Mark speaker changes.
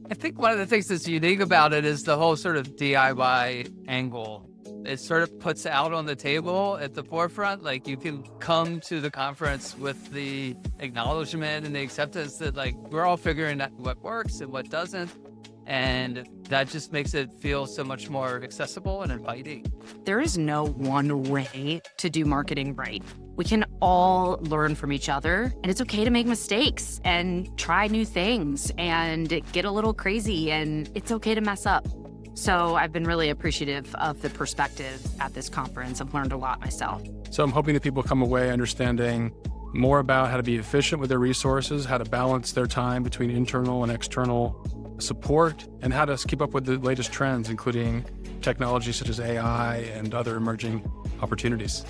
Speaker 1: I think one of the things that's unique about it is the whole sort of DIY angle. It sort of puts out on the table at the forefront, like you can come to the conference with the acknowledgement and the acceptance that like we're all figuring out what works and what doesn't. And that just makes it feel so much more accessible and inviting.
Speaker 2: There is no one way to do marketing right. We can all learn from each other, and it's okay to make mistakes and try new things and get a little crazy, and it's okay to mess up. So I've been really appreciative of the perspective at this conference. I've learned a lot myself.
Speaker 3: So I'm hoping that people come away understanding more about how to be efficient with their resources, how to balance their time between internal and external support, and how to keep up with the latest trends, including technology such as AI and other emerging opportunities.